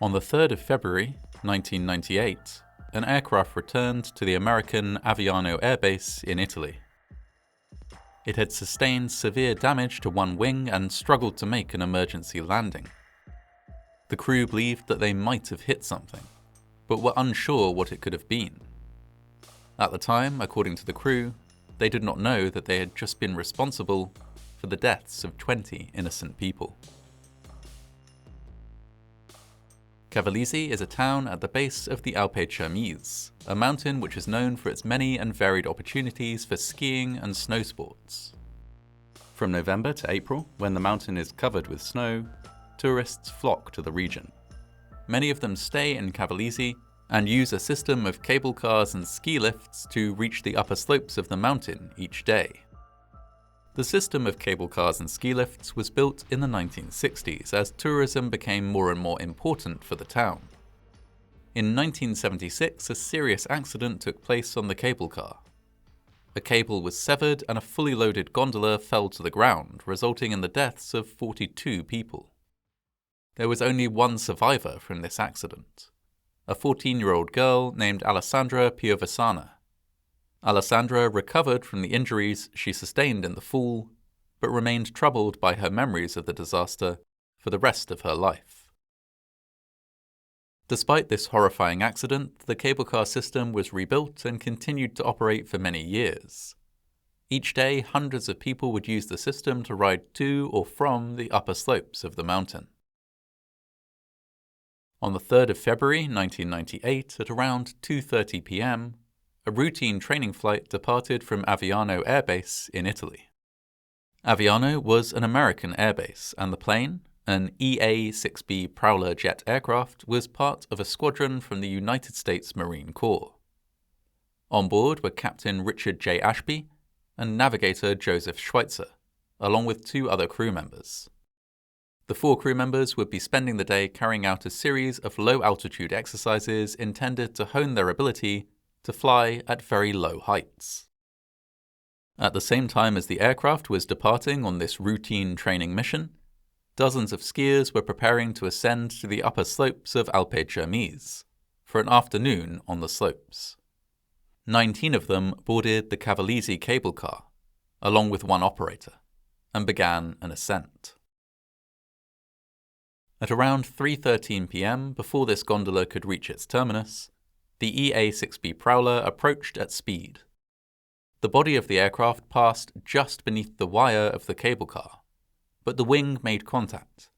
On the 3rd of February, 1998, an aircraft returned to the American Aviano airbase in Italy. It had sustained severe damage to one wing and struggled to make an emergency landing. The crew believed that they might have hit something, but were unsure what it could have been. At the time, according to the crew, they did not know that they had just been responsible for the deaths of 20 innocent people. Cavalese is a town at the base of the Alpe Cermis, a mountain which is known for its many and varied opportunities for skiing and snow sports. From November to April, when the mountain is covered with snow, tourists flock to the region. Many of them stay in Cavalese and use a system of cable cars and ski lifts to reach the upper slopes of the mountain each day. The system of cable cars and ski lifts was built in the 1960s as tourism became more and more important for the town. In 1976, a serious accident took place on the cable car. A cable was severed and a fully loaded gondola fell to the ground, resulting in the deaths of 42 people. There was only one survivor from this accident, a 14-year-old girl named Alessandra Piovesana. Alessandra recovered from the injuries she sustained in the fall, but remained troubled by her memories of the disaster for the rest of her life. Despite this horrifying accident, the cable car system was rebuilt and continued to operate for many years. Each day, hundreds of people would use the system to ride to or from the upper slopes of the mountain. On the 3rd of February 1998, at around 2:30 p.m., a routine training flight departed from Aviano Air Base in Italy. Aviano was an American airbase, and the plane, an EA-6B Prowler jet aircraft, was part of a squadron from the United States Marine Corps. On board were Captain Richard J. Ashby and navigator Joseph Schweitzer, along with 2 other crew members. The 4 crew members would be spending the day carrying out a series of low-altitude exercises intended to hone their ability to fly at very low heights. At the same time as the aircraft was departing on this routine training mission, dozens of skiers were preparing to ascend to the upper slopes of Alpe Cermis for an afternoon on the slopes. 19 of them boarded the Cavalese cable car, along with 1 operator, and began an ascent. At around 3:13 p.m., before this gondola could reach its terminus, the EA-6B Prowler approached at speed. The body of the aircraft passed just beneath the wire of the cable car, but the wing made contact,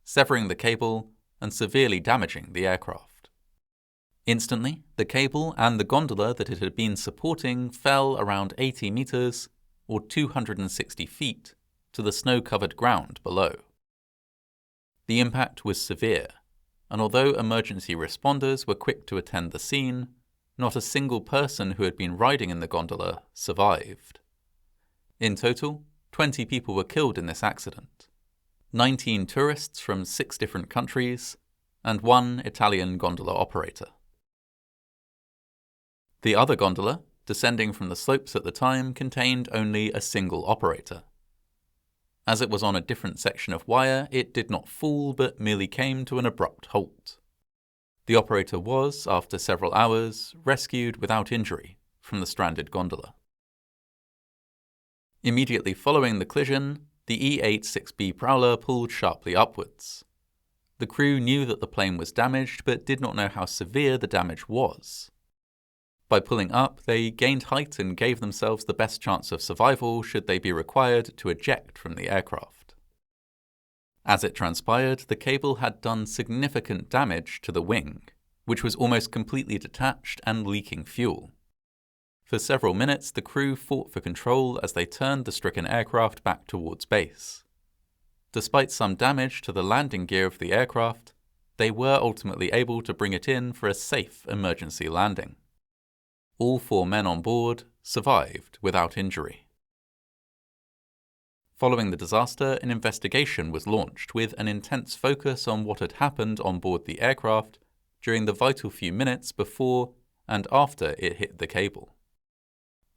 severing the cable and severely damaging the aircraft. Instantly, the cable and the gondola that it had been supporting fell around 80 meters, or 260 feet, to the snow-covered ground below. The impact was severe, and although emergency responders were quick to attend the scene, not a single person who had been riding in the gondola survived. In total, 20 people were killed in this accident, 19 tourists from 6 different countries, and 1 Italian gondola operator. The other gondola, descending from the slopes at the time, contained only a single operator. As it was on a different section of wire, it did not fall but merely came to an abrupt halt. The operator was, after several hours, rescued without injury from the stranded gondola. Immediately following the collision, the E-8-6B Prowler pulled sharply upwards. The crew knew that the plane was damaged but did not know how severe the damage was. By pulling up, they gained height and gave themselves the best chance of survival should they be required to eject from the aircraft. As it transpired, the cable had done significant damage to the wing, which was almost completely detached and leaking fuel. For several minutes, the crew fought for control as they turned the stricken aircraft back towards base. Despite some damage to the landing gear of the aircraft, they were ultimately able to bring it in for a safe emergency landing. All 4 men on board survived without injury. Following the disaster, an investigation was launched with an intense focus on what had happened on board the aircraft during the vital few minutes before and after it hit the cable.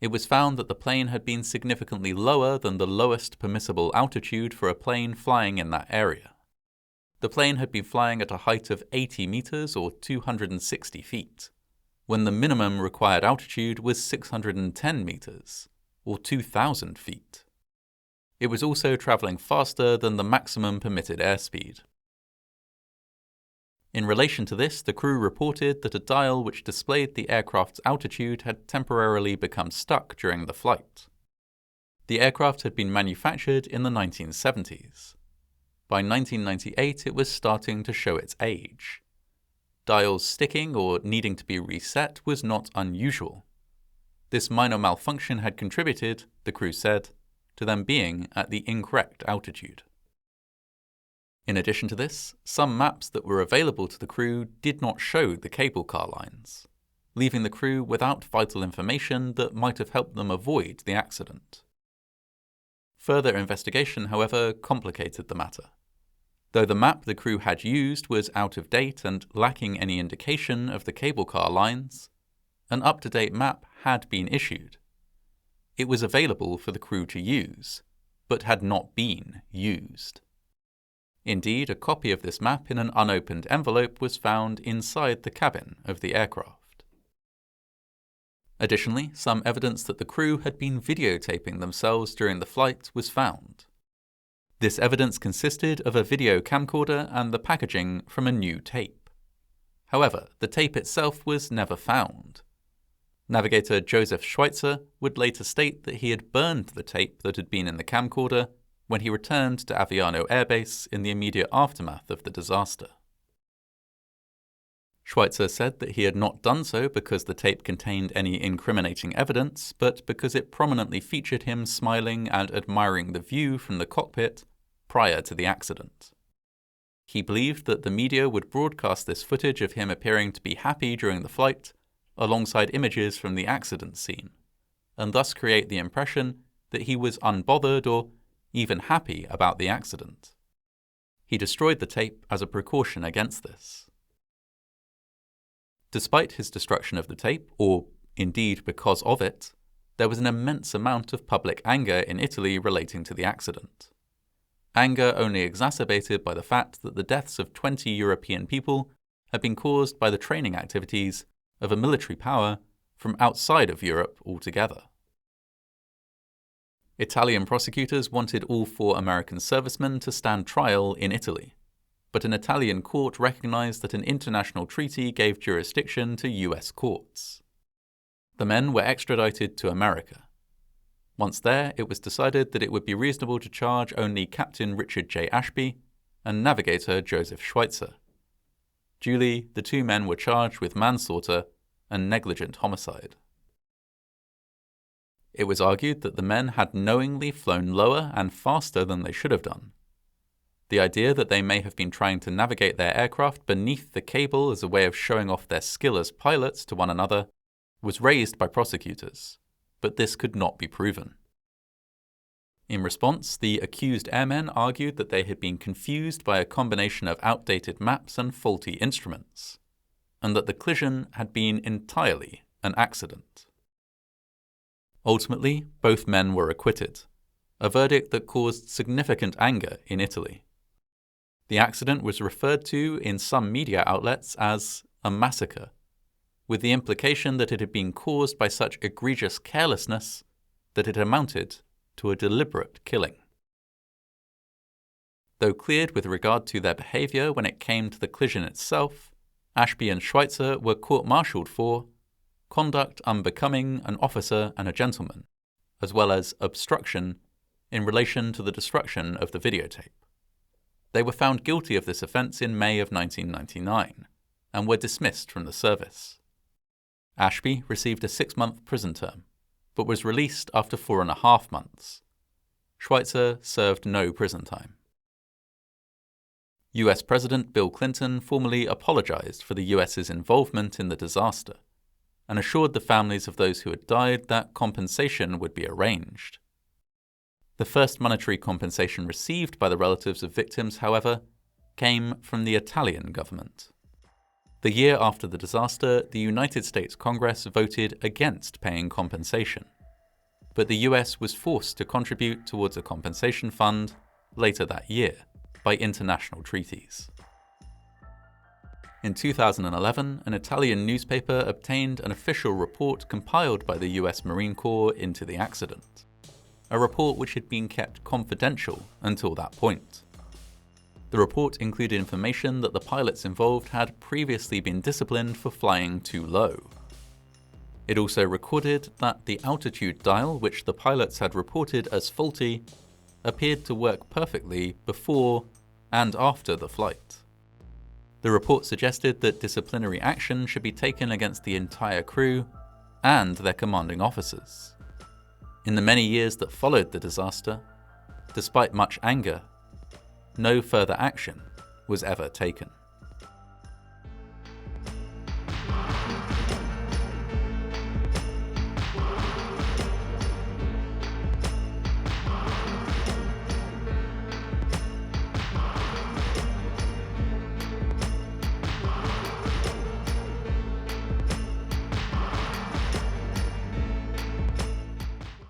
It was found that the plane had been significantly lower than the lowest permissible altitude for a plane flying in that area. The plane had been flying at a height of 80 meters or 260 feet, when the minimum required altitude was 610 meters or 2,000 feet. It was also traveling faster than the maximum permitted airspeed. In relation to this, the crew reported that a dial which displayed the aircraft's altitude had temporarily become stuck during the flight. The aircraft had been manufactured in the 1970s. By 1998, it was starting to show its age. Dials sticking or needing to be reset was not unusual. This minor malfunction had contributed, the crew said, to them being at the incorrect altitude. In addition to this, some maps that were available to the crew did not show the cable car lines, leaving the crew without vital information that might have helped them avoid the accident. Further investigation, however, complicated the matter. Though the map the crew had used was out of date and lacking any indication of the cable car lines, an up-to-date map had been issued. It was available for the crew to use, but had not been used. Indeed, a copy of this map in an unopened envelope was found inside the cabin of the aircraft. Additionally, some evidence that the crew had been videotaping themselves during the flight was found. This evidence consisted of a video camcorder and the packaging from a new tape. However, the tape itself was never found. Navigator Joseph Schweitzer would later state that he had burned the tape that had been in the camcorder when he returned to Aviano Air Base in the immediate aftermath of the disaster. Schweitzer said that he had not done so because the tape contained any incriminating evidence, but because it prominently featured him smiling and admiring the view from the cockpit prior to the accident. He believed that the media would broadcast this footage of him appearing to be happy during the flight, alongside images from the accident scene, and thus create the impression that he was unbothered or even happy about the accident. He destroyed the tape as a precaution against this. Despite his destruction of the tape, or indeed because of it, there was an immense amount of public anger in Italy relating to the accident. Anger only exacerbated by the fact that the deaths of 20 European people had been caused by the training activities of a military power from outside of Europe altogether. Italian prosecutors wanted all 4 American servicemen to stand trial in Italy, but an Italian court recognized that an international treaty gave jurisdiction to US courts. The men were extradited to America. Once there, it was decided that it would be reasonable to charge only Captain Richard J. Ashby and Navigator Joseph Schweitzer. Duly, the 2 men were charged with manslaughter and negligent homicide. It was argued that the men had knowingly flown lower and faster than they should have done. The idea that they may have been trying to navigate their aircraft beneath the cable as a way of showing off their skill as pilots to one another was raised by prosecutors, but this could not be proven. In response, the accused airmen argued that they had been confused by a combination of outdated maps and faulty instruments, and that the collision had been entirely an accident. Ultimately, both men were acquitted, a verdict that caused significant anger in Italy. The accident was referred to in some media outlets as a massacre, with the implication that it had been caused by such egregious carelessness that it amounted to a deliberate killing. Though cleared with regard to their behavior when it came to the collision itself, Ashby and Schweitzer were court-martialed for conduct unbecoming an officer and a gentleman, as well as obstruction in relation to the destruction of the videotape. They were found guilty of this offence in May of 1999 and were dismissed from the service. Ashby received a 6-month prison term, but was released after 4.5 months. Schweitzer served no prison time. US President Bill Clinton formally apologized for the US's involvement in the disaster and assured the families of those who had died that compensation would be arranged. The first monetary compensation received by the relatives of victims, however, came from the Italian government. The year after the disaster, the United States Congress voted against paying compensation, but the US was forced to contribute towards a compensation fund later that year by international treaties. In 2011, an Italian newspaper obtained an official report compiled by the US Marine Corps into the accident, a report which had been kept confidential until that point. The report included information that the pilots involved had previously been disciplined for flying too low. It also recorded that the altitude dial, which the pilots had reported as faulty, appeared to work perfectly before and after the flight. The report suggested that disciplinary action should be taken against the entire crew and their commanding officers. In the many years that followed the disaster, despite much anger, no further action was ever taken.